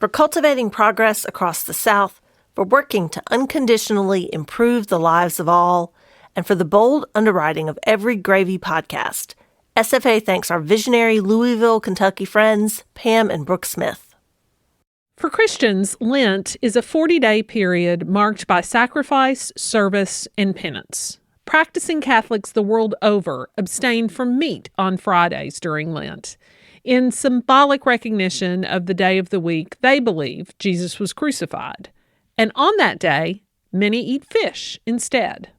for cultivating progress across the South, for working to unconditionally improve the lives of all, and for the bold underwriting of every Gravy podcast. SFA thanks our visionary Louisville, Kentucky friends, Pam and Brooke Smith. For Christians, Lent is a 40-day period marked by sacrifice, service, and penance. Practicing Catholics the world over abstain from meat on Fridays during Lent. In symbolic recognition of the day of the week they believe Jesus was crucified. And on that day, many eat fish instead.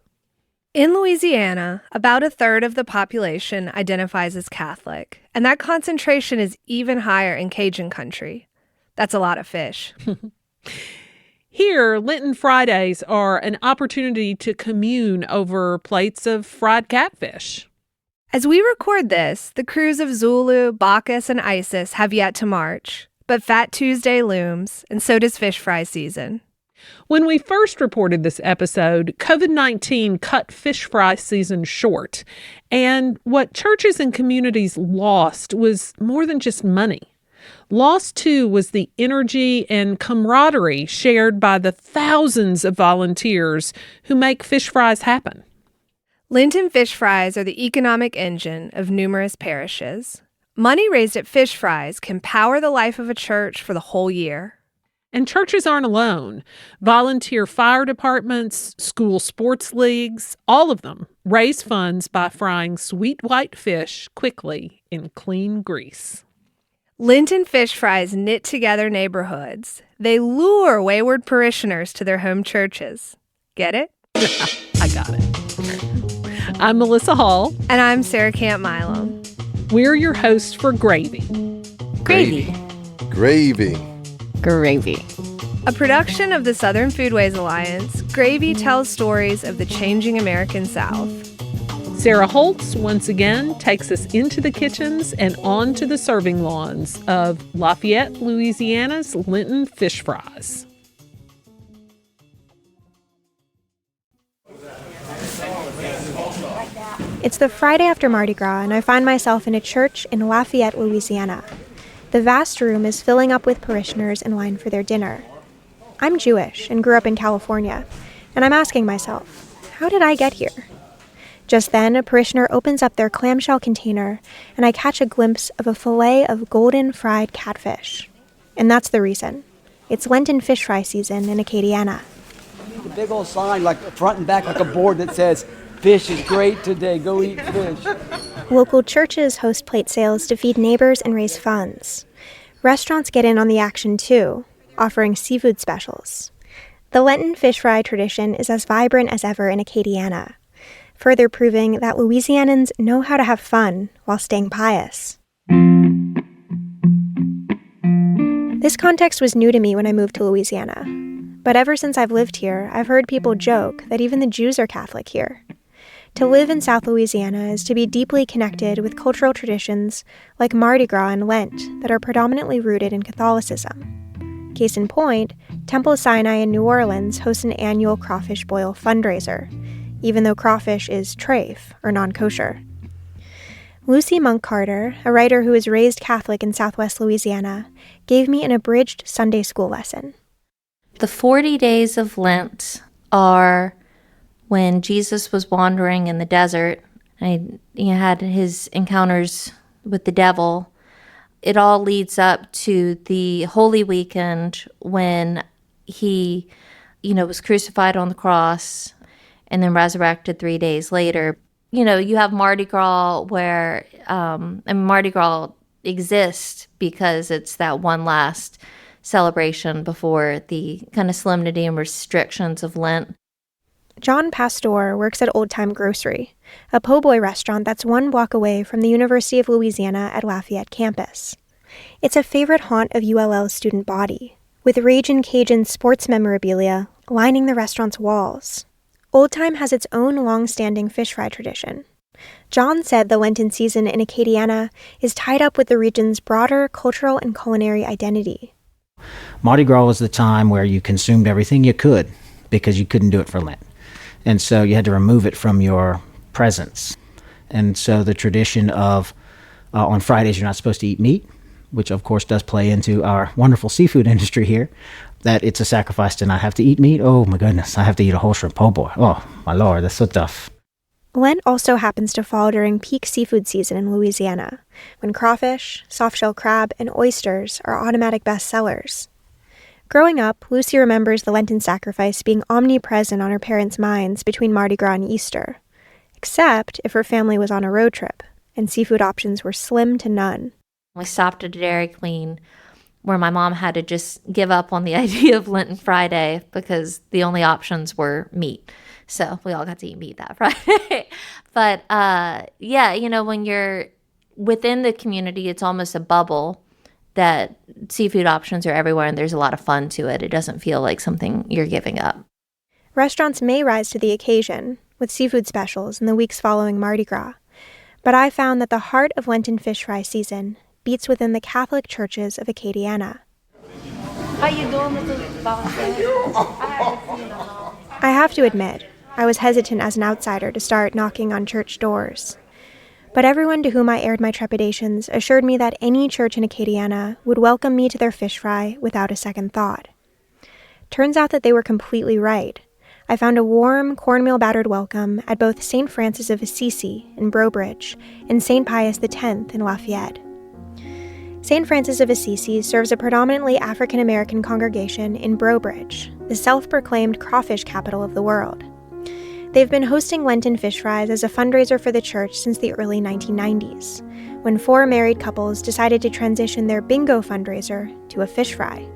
In Louisiana, about a third of the population identifies as Catholic, and that concentration is even higher in Cajun country. That's a lot of fish. Here, Lenten Fridays are an opportunity to commune over plates of fried catfish. As we record this, the crews of Zulu, Bacchus, and Isis have yet to march, but Fat Tuesday looms, and so does fish fry season. When we first reported this episode, COVID-19 cut fish fry season short, and what churches and communities lost was more than just money. Lost, too, was the energy and camaraderie shared by the thousands of volunteers who make fish fries happen. Lenten fish fries are the economic engine of numerous parishes. Money raised at fish fries can power the life of a church for the whole year. And churches aren't alone. Volunteer fire departments, school sports leagues, all of them raise funds by frying sweet white fish quickly in clean grease. Lenten fish fries knit together neighborhoods. They lure wayward parishioners to their home churches. Get it? I got it. I'm Melissa Hall. And I'm Sarah Camp Milam. We're your hosts for Gravy. Gravy. Gravy. Gravy. A production of the Southern Foodways Alliance, Gravy tells stories of the changing American South. Sarah Holtz, once again, takes us into the kitchens and onto the serving lawns of Lafayette, Louisiana's Lenten fish fries. It's the Friday after Mardi Gras, and I find myself in a church in Lafayette, Louisiana. The vast room is filling up with parishioners in line for their dinner. I'm Jewish and grew up in California, and I'm asking myself, how did I get here? Just then, a parishioner opens up their clamshell container, and I catch a glimpse of a fillet of golden fried catfish. And that's the reason. It's Lenten fish fry season in Acadiana. A big old sign, like front and back, like a board that says, "Fish is great today, go eat fish." Local churches host plate sales to feed neighbors and raise funds. Restaurants get in on the action too, offering seafood specials. The Lenten fish fry tradition is as vibrant as ever in Acadiana, further proving that Louisianans know how to have fun while staying pious. This context was new to me when I moved to Louisiana, but ever since I've lived here, I've heard people joke that even the Jews are Catholic here. To live in South Louisiana is to be deeply connected with cultural traditions like Mardi Gras and Lent that are predominantly rooted in Catholicism. Case in point, Temple Sinai in New Orleans hosts an annual crawfish boil fundraiser, even though crawfish is treif, or non-kosher. Lucy Monk Carter, a writer who was raised Catholic in Southwest Louisiana, gave me an abridged Sunday school lesson. The 40 days of Lent are when Jesus was wandering in the desert. He had his encounters with the devil. It all leads up to the Holy Weekend when he, was crucified on the cross and then resurrected 3 days later. You have Mardi Gras where, Mardi Gras exists because it's that one last celebration before the kind of solemnity and restrictions of Lent. John Pastor works at Olde Tyme Grocery, a po' boy restaurant that's 1 block away from the University of Louisiana at Lafayette campus. It's a favorite haunt of ULL's student body, with Ragin' Cajun sports memorabilia lining the restaurant's walls. Olde Tyme has its own long-standing fish fry tradition. John said the Lenten season in Acadiana is tied up with the region's broader cultural and culinary identity. Mardi Gras was the time where you consumed everything you could because you couldn't do it for Lent. And so you had to remove it from your presence. And so the tradition of on Fridays you're not supposed to eat meat which of course does play into our wonderful seafood industry here, that it's a sacrifice to not have to eat meat. Oh my goodness, I have to eat a whole shrimp. Oh boy, oh my Lord, that's so tough. Lent also happens to fall during peak seafood season in Louisiana, when crawfish, soft-shell crab, and oysters are automatic bestsellers. Growing up, Lucy remembers the Lenten sacrifice being omnipresent on her parents' minds between Mardi Gras and Easter, except if her family was on a road trip, and seafood options were slim to none. We stopped at a Dairy Queen where my mom had to just give up on the idea of Lenten Friday because the only options were meat. So we all got to eat meat that Friday. But yeah, you know, when you're within the community, it's almost a bubble that seafood options are everywhere and there's a lot of fun to it. It doesn't feel like something you're giving up. Restaurants may rise to the occasion with seafood specials in the weeks following Mardi Gras, but I found that the heart of Lenten fish fry season beats within the Catholic churches of Acadiana. How you doing, Mrs. Volunteer? I have to admit, I was hesitant as an outsider to start knocking on church doors. But everyone to whom I aired my trepidations assured me that any church in Acadiana would welcome me to their fish fry without a second thought. Turns out that they were completely right. I found a warm, cornmeal-battered welcome at both St. Francis of Assisi in Breaux Bridge and St. Pius X in Lafayette. St. Francis of Assisi serves a predominantly African-American congregation in Breaux Bridge, the self-proclaimed crawfish capital of the world. They've been hosting Lenten fish fries as a fundraiser for the church since the early 1990s, when 4 married couples decided to transition their bingo fundraiser to a fish fry.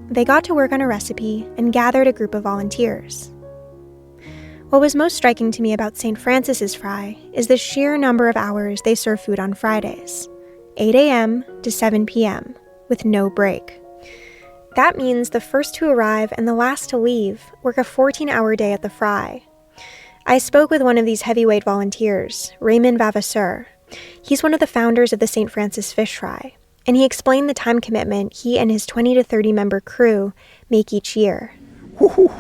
They got to work on a recipe and gathered a group of volunteers. What was most striking to me about St. Francis's fry is the sheer number of hours they serve food on Fridays, 8 a.m. to 7 p.m., with no break. That means the first to arrive and the last to leave work a 14-hour day at the fry. I spoke with one of these heavyweight volunteers, Raymond Vavasseur. He's one of the founders of the St. Francis Fish Fry, and he explained the time commitment he and his 20 to 30 member crew make each year. Woo-hoo.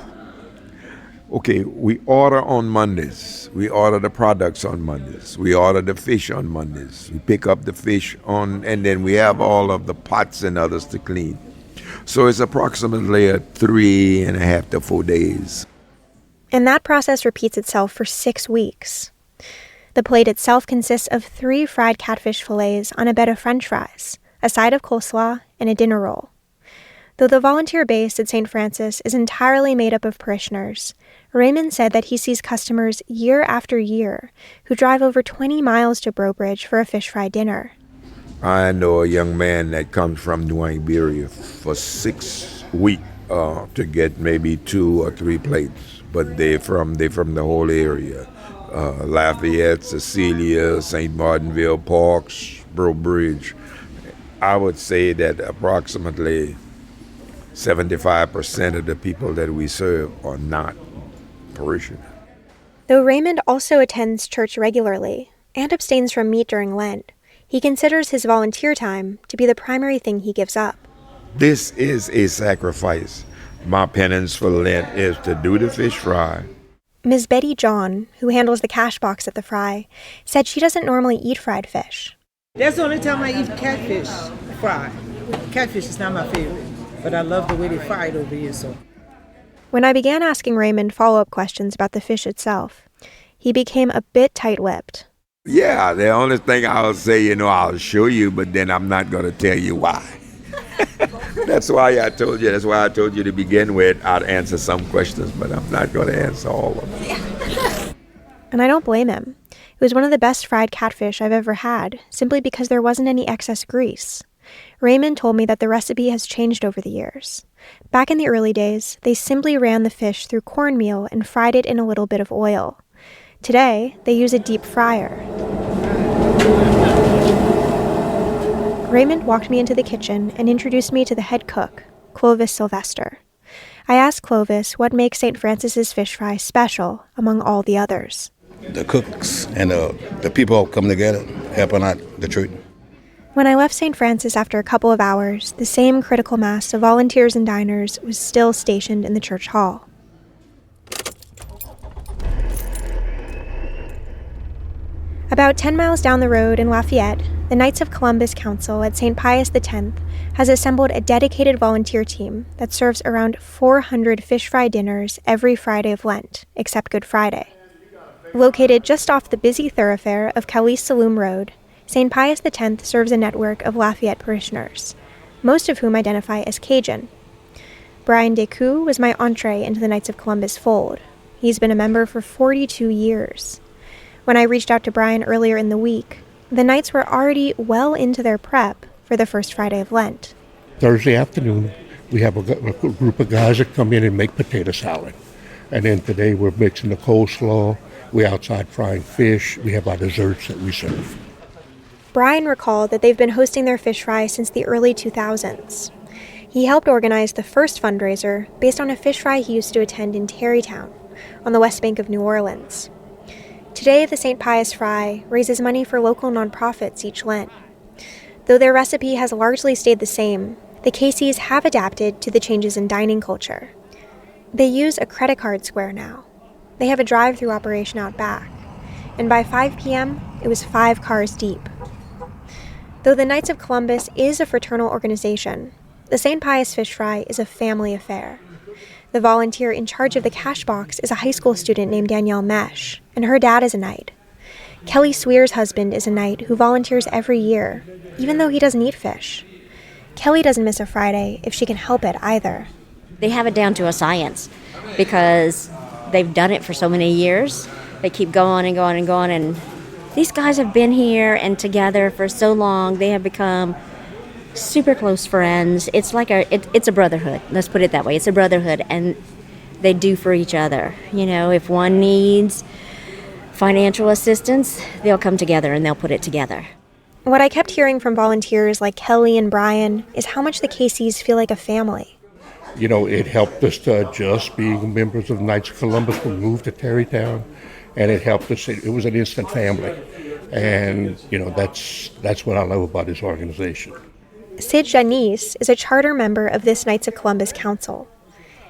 Okay, we order on Mondays. We order the products on Mondays. We order the fish on Mondays. We pick up the fish and then we have all of the pots and others to clean. So it's approximately 3.5 to 4 days. And that process repeats itself for 6 weeks. The plate itself consists of 3 fried catfish fillets on a bed of French fries, a side of coleslaw, and a dinner roll. Though the volunteer base at St. Francis is entirely made up of parishioners, Raymond said that he sees customers year after year who drive over 20 miles to Breaux Bridge for a fish fry dinner. I know a young man that comes from New Iberia for 6 weeks to get maybe 2 or 3 plates. But they're from the whole area. Lafayette, Cecilia, St. Martinville, Parks, Breaux Bridge. I would say that approximately 75% of the people that we serve are not parishioners. Though Raymond also attends church regularly and abstains from meat during Lent, he considers his volunteer time to be the primary thing he gives up. This is a sacrifice. My penance for Lent is to do the fish fry. Ms. Betty John, who handles the cash box at the fry, said she doesn't normally eat fried fish. That's the only time I eat catfish fried. Catfish is not my favorite, but I love the way they fry it over here. So, when I began asking Raymond follow-up questions about the fish itself, he became a bit tight-lipped. Yeah, the only thing I'll say, I'll show you, but then I'm not going to tell you why. That's why I told you to begin with. I'd answer some questions, but I'm not going to answer all of them. And I don't blame him. It was one of the best fried catfish I've ever had, simply because there wasn't any excess grease. Raymond told me that the recipe has changed over the years. Back in the early days, they simply ran the fish through cornmeal and fried it in a little bit of oil. Today, they use a deep fryer. Raymond walked me into the kitchen and introduced me to the head cook, Clovis Sylvester. I asked Clovis what makes St. Francis's fish fry special among all the others. The cooks and the people come together, helping out the church. When I left St. Francis after a couple of hours, the same critical mass of volunteers and diners was still stationed in the church hall. About 10 miles down the road in Lafayette, the Knights of Columbus Council at St. Pius X has assembled a dedicated volunteer team that serves around 400 fish fry dinners every Friday of Lent, except Good Friday. Located just off the busy thoroughfare of Calais Saloom Road, St. Pius X serves a network of Lafayette parishioners, most of whom identify as Cajun. Brian Decoux was my entree into the Knights of Columbus fold. He's been a member for 42 years. When I reached out to Brian earlier in the week, the Knights were already well into their prep for the first Friday of Lent. Thursday afternoon, we have a group of guys that come in and make potato salad. And then today we're mixing the coleslaw, we're outside frying fish, we have our desserts that we serve. Brian recalled that they've been hosting their fish fry since the early 2000s. He helped organize the first fundraiser based on a fish fry he used to attend in Tarrytown, on the west bank of New Orleans. Today, the St. Pius Fry raises money for local nonprofits each Lent. Though their recipe has largely stayed the same, the Casey's have adapted to the changes in dining culture. They use a credit card square now. They have a drive-through operation out back. And by 5 p.m., it was 5 cars deep. Though the Knights of Columbus is a fraternal organization, the St. Pius Fish Fry is a family affair. The volunteer in charge of the cash box is a high school student named Danielle Mesh, and her dad is a Knight. Kelly Swear's husband is a Knight who volunteers every year, even though he doesn't eat fish. Kelly doesn't miss a Friday if she can help it either. They have it down to a science because they've done it for so many years. They keep going and going and going, and these guys have been here and together for so long. They have become super close friends. It's like it's a brotherhood. Let's put it that way. It's a brotherhood, and they do for each other. You know, if one needs financial assistance, they'll come together and they'll put it together. What I kept hearing from volunteers like Kelly and Brian is how much the Caseys feel like a family. You know, it helped us to adjust being members of the Knights of Columbus. We moved to Tarrytown, and it helped us. It was an instant family. And, you know, that's what I love about this organization. Sid Janice is a charter member of this Knights of Columbus Council,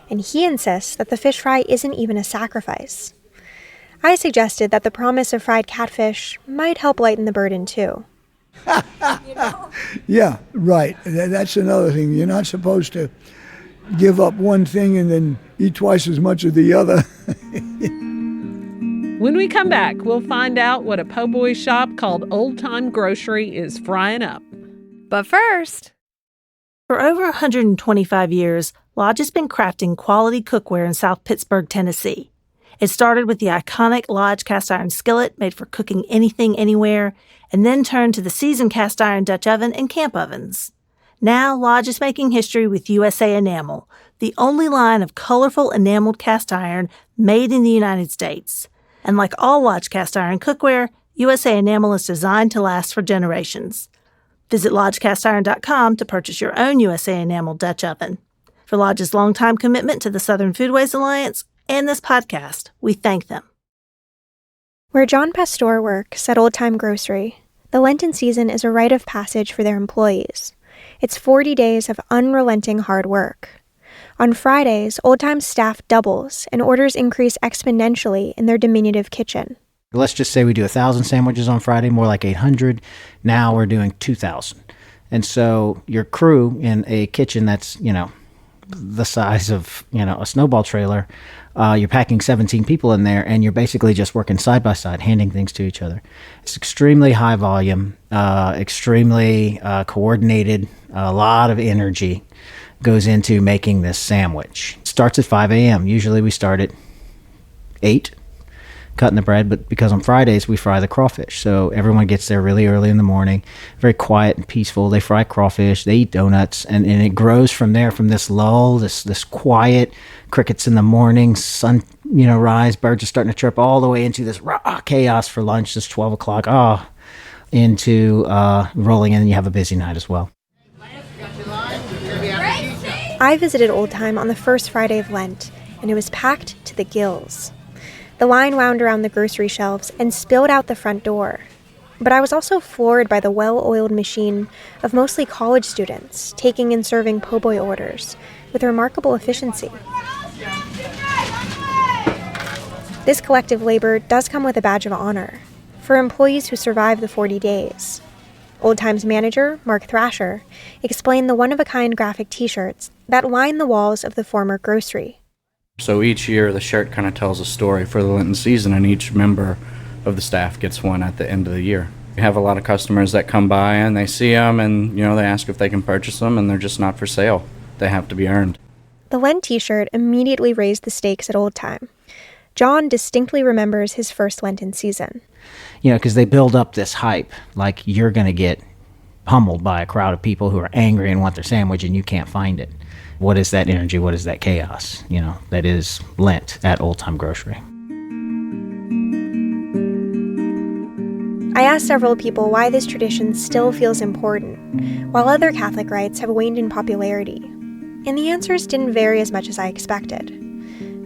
and he insists that the fish fry isn't even a sacrifice. I suggested that the promise of fried catfish might help lighten the burden, too. Yeah, right. That's another thing. You're not supposed to give up one thing and then eat twice as much of the other. When we come back, we'll find out what a po' boy shop called Olde Tyme Grocery is frying up. But first, for over 125 years, Lodge has been crafting quality cookware in South Pittsburgh, Tennessee. It started with the iconic Lodge cast iron skillet made for cooking anything, anywhere, and then turned to the seasoned cast iron Dutch oven and camp ovens. Now, Lodge is making history with USA Enamel, the only line of colorful enameled cast iron made in the United States. And like all Lodge cast iron cookware, USA Enamel is designed to last for generations. Visit LodgeCastIron.com to purchase your own USA Enamel Dutch oven. For Lodge's longtime commitment to the Southern Foodways Alliance and this podcast, we thank them. Where John Pastor works at Olde Tyme Grocery, the Lenten season is a rite of passage for their employees. It's 40 days of unrelenting hard work. On Fridays, Olde Tyme's staff doubles and orders increase exponentially in their diminutive kitchen. Let's just say we do 1,000 sandwiches on Friday, more like 800. Now we're doing 2,000. And so your crew in a kitchen that's, the size of, a snowball trailer, you're packing 17 people in there, and you're basically just working side by side, handing things to each other. It's extremely high volume, extremely coordinated, a lot of energy goes into making this sandwich. It starts at 5 a.m. Usually we start at 8, cutting the bread, but because on Fridays we fry the crawfish. So everyone gets there really early in the morning, very quiet and peaceful. They fry crawfish, they eat donuts, and it grows from there, from this lull, this quiet, crickets in the morning, sun, rise, birds are starting to chirp, all the way into this chaos for lunch, this 12 o'clock, into rolling in, and you have a busy night as well. I visited Olde Tyme on the first Friday of Lent, and it was packed to the gills. The line wound around the grocery shelves and spilled out the front door. But I was also floored by the well-oiled machine of mostly college students taking and serving po' boy orders with remarkable efficiency. This collective labor does come with a badge of honor for employees who survive the 40 days. Olde Tyme's manager, Mark Thrasher, explained the one-of-a-kind graphic T-shirts that line the walls of the former grocery. So each year the shirt kind of tells a story for the Lenten season, and each member of the staff gets one at the end of the year. We have a lot of customers that come by and they see them and, they ask if they can purchase them, and they're just not for sale. They have to be earned. The Lent T-shirt immediately raised the stakes at Olde Tyme. John distinctly remembers his first Lenten season. Because they build up this hype, like you're going to get pummeled by a crowd of people who are angry and want their sandwich and you can't find it. What is that energy? What is that chaos? That is Lent at Olde Tyme Grocery. I asked several people why this tradition still feels important, while other Catholic rites have waned in popularity. And the answers didn't vary as much as I expected.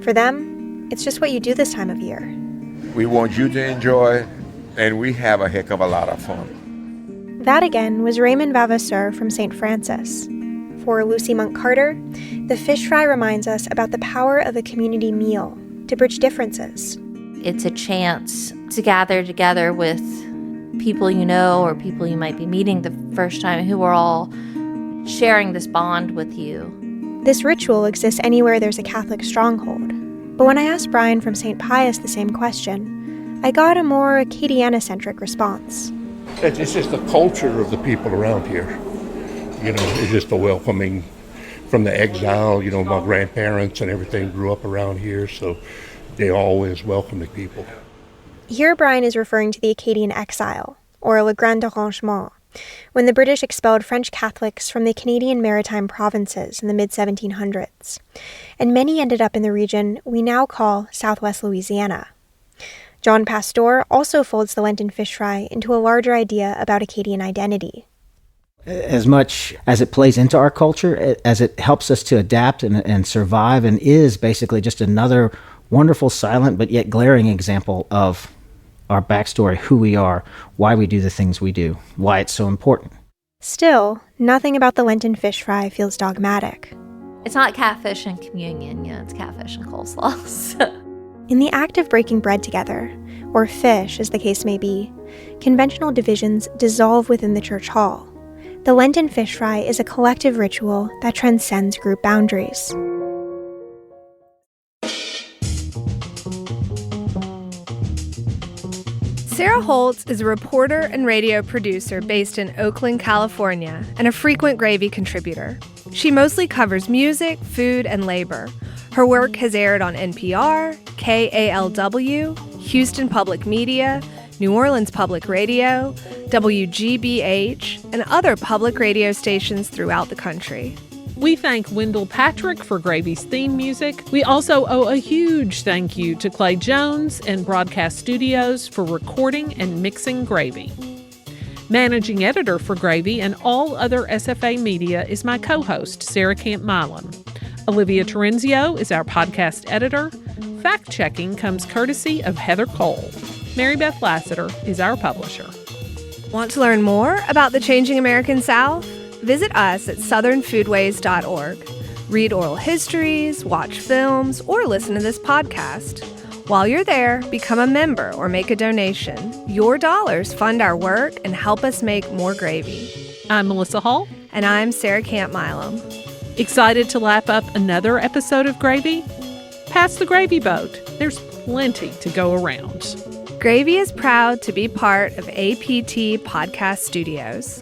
For them, it's just what you do this time of year. We want you to enjoy, and we have a heck of a lot of fun. That again was Raymond Vavasseur from St. Francis. For Lucy Monk Carter, the fish fry reminds us about the power of a community meal to bridge differences. It's a chance to gather together with people you know or people you might be meeting the first time who are all sharing this bond with you. This ritual exists anywhere there's a Catholic stronghold. But when I asked Brian from St. Pius the same question, I got a more Acadiana-centric response. It's just the culture of the people around here. It's just the welcoming from the exile. My grandparents and everything grew up around here, so they always welcome the people. Here Brian is referring to the Acadian exile, or Le Grand Arrangement, when the British expelled French Catholics from the Canadian Maritime provinces in the mid-1700s, and many ended up in the region we now call Southwest Louisiana. John Pastor also folds the Lenten fish fry into a larger idea about Acadian identity. As much as it plays into our culture, as it helps us to adapt and survive, and is basically just another wonderful, silent, but yet glaring example of our backstory, who we are, why we do the things we do, why it's so important. Still, nothing about the Lenten fish fry feels dogmatic. It's not catfish and communion, it's catfish and coleslaw. So. In the act of breaking bread together, or fish as the case may be, conventional divisions dissolve within the church hall. The Lenten fish fry is a collective ritual that transcends group boundaries. Sarah Holtz is a reporter and radio producer based in Oakland, California, and a frequent Gravy contributor. She mostly covers music, food, and labor. Her work has aired on NPR, KALW, Houston Public Media, New Orleans Public Radio, WGBH, and other public radio stations throughout the country. We thank Wendell Patrick for Gravy's theme music. We also owe a huge thank you to Clay Jones and Broadcast Studios for recording and mixing Gravy. Managing editor for Gravy and all other SFA media is my co-host, Sarah Camp Milam. Olivia Terenzio is our podcast editor. Fact-checking comes courtesy of Heather Cole. Mary Beth Lassiter is our publisher. Want to learn more about the changing American South? Visit us at southernfoodways.org. Read oral histories, watch films, or listen to this podcast. While you're there, become a member or make a donation. Your dollars fund our work and help us make more gravy. I'm Melissa Hall. And I'm Sarah Camp Milam. Excited to lap up another episode of Gravy? Pass the gravy boat. There's plenty to go around. Gravy is proud to be part of APT Podcast Studios.